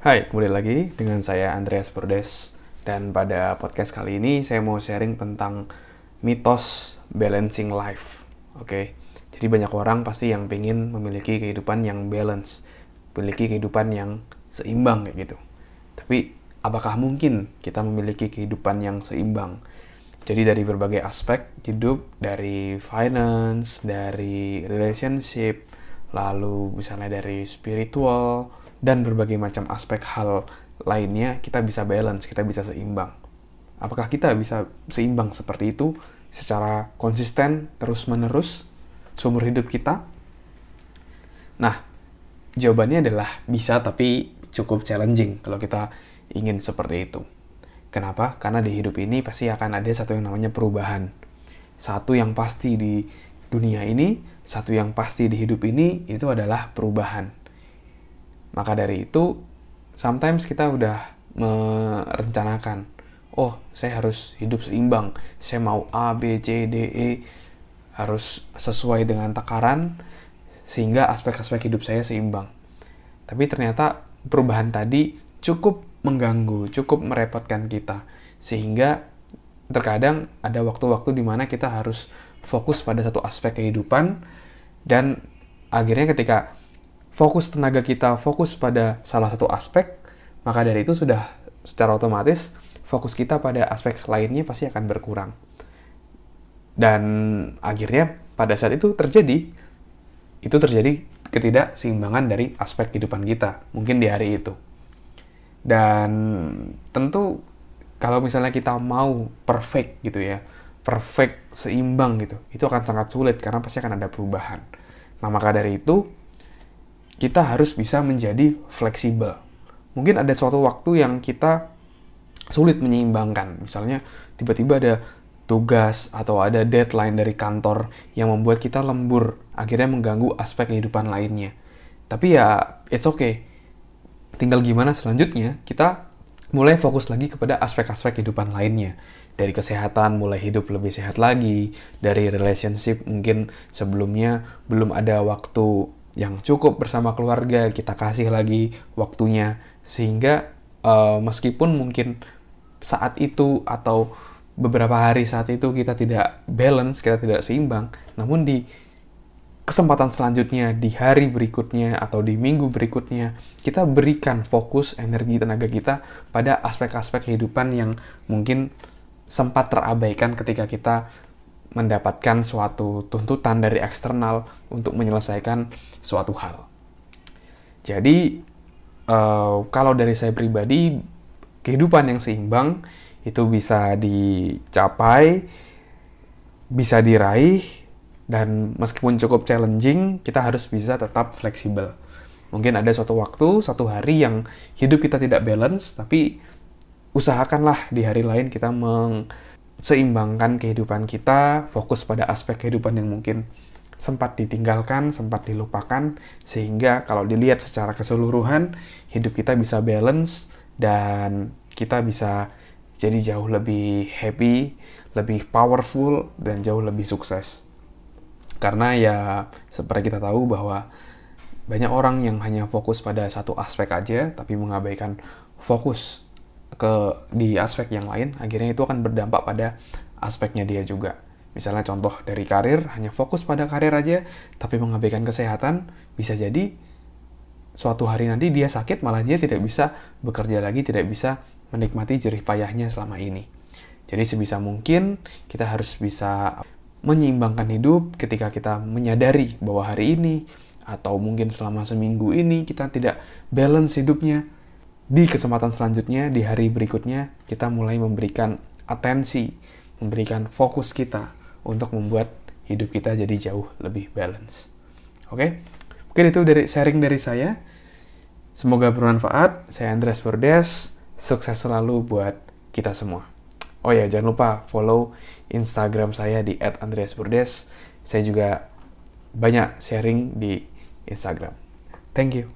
Hai, kembali lagi dengan saya Andreas Burdes. Dan pada podcast kali ini saya mau sharing tentang mitos balancing life. Oke, jadi banyak orang pasti yang pengen memiliki kehidupan yang balance, memiliki kehidupan yang seimbang kayak gitu. Tapi apakah mungkin kita memiliki kehidupan yang seimbang? Jadi dari berbagai aspek hidup, dari finance, dari relationship, lalu misalnya dari spiritual, dan berbagai macam aspek hal lainnya kita bisa balance, kita bisa seimbang. Apakah kita bisa seimbang seperti itu secara konsisten, terus-menerus, seumur hidup kita? Nah, jawabannya adalah bisa tapi cukup challenging kalau kita ingin seperti itu. Kenapa? Karena di hidup ini pasti akan ada satu yang namanya perubahan. Satu yang pasti di dunia ini, satu yang pasti di hidup ini, itu adalah perubahan. Maka dari itu, sometimes kita udah merencanakan, oh, saya harus hidup seimbang, saya mau A, B, C, D, E, harus sesuai dengan takaran, sehingga aspek-aspek hidup saya seimbang. Tapi ternyata perubahan tadi cukup mengganggu, cukup merepotkan kita, sehingga terkadang ada waktu-waktu di mana kita harus fokus pada satu aspek kehidupan, dan akhirnya ketika fokus tenaga kita fokus pada salah satu aspek, maka dari itu sudah secara otomatis fokus kita pada aspek lainnya pasti akan berkurang. Dan akhirnya pada saat itu terjadi ketidakseimbangan dari aspek kehidupan kita, mungkin di hari itu. Dan tentu kalau misalnya kita mau perfect gitu ya, perfect seimbang gitu, itu akan sangat sulit karena pasti akan ada perubahan. Nah, maka dari itu kita harus bisa menjadi fleksibel. Mungkin ada suatu waktu yang kita sulit menyeimbangkan. Misalnya tiba-tiba ada tugas atau ada deadline dari kantor yang membuat kita lembur, akhirnya mengganggu aspek kehidupan lainnya. Tapi ya, it's okay. Tinggal gimana selanjutnya, kita mulai fokus lagi kepada aspek-aspek kehidupan lainnya. Dari kesehatan, mulai hidup lebih sehat lagi. Dari relationship, mungkin sebelumnya belum ada waktu yang cukup bersama keluarga, kita kasih lagi waktunya. Sehingga meskipun mungkin saat itu atau beberapa hari saat itu kita tidak balance, kita tidak seimbang, namun di kesempatan selanjutnya, di hari berikutnya, atau di minggu berikutnya, kita berikan fokus, energi, tenaga kita pada aspek-aspek kehidupan yang mungkin sempat terabaikan ketika kita mendapatkan suatu tuntutan dari eksternal untuk menyelesaikan suatu hal. Jadi, kalau dari saya pribadi, kehidupan yang seimbang itu bisa dicapai, bisa diraih, dan meskipun cukup challenging, kita harus bisa tetap fleksibel. Mungkin ada suatu waktu, satu hari yang hidup kita tidak balance, tapi usahakanlah di hari lain kita seimbangkan kehidupan kita, fokus pada aspek kehidupan yang mungkin sempat ditinggalkan, sempat dilupakan, sehingga kalau dilihat secara keseluruhan, hidup kita bisa balance, dan kita bisa jadi jauh lebih happy, lebih powerful, dan jauh lebih sukses. Karena ya, seperti kita tahu bahwa banyak orang yang hanya fokus pada satu aspek aja, tapi mengabaikan fokus di aspek yang lain, akhirnya itu akan berdampak pada aspeknya dia juga. Misalnya contoh dari karir, hanya fokus pada karir aja, tapi mengabaikan kesehatan, bisa jadi suatu hari nanti dia sakit, malah dia tidak bisa bekerja lagi, tidak bisa menikmati jerih payahnya selama ini. Jadi sebisa mungkin kita harus bisa menyeimbangkan hidup ketika kita menyadari bahwa hari ini, atau mungkin selama seminggu ini kita tidak balance hidupnya. Di kesempatan selanjutnya, di hari berikutnya, kita mulai memberikan atensi, memberikan fokus kita untuk membuat hidup kita jadi jauh lebih balance. Oke? Mungkin itu sharing dari saya. Semoga bermanfaat. Saya Andreas Burdes. Sukses selalu buat kita semua. Oh ya, jangan lupa follow Instagram saya di @andreasburdes. Saya juga banyak sharing di Instagram. Thank you.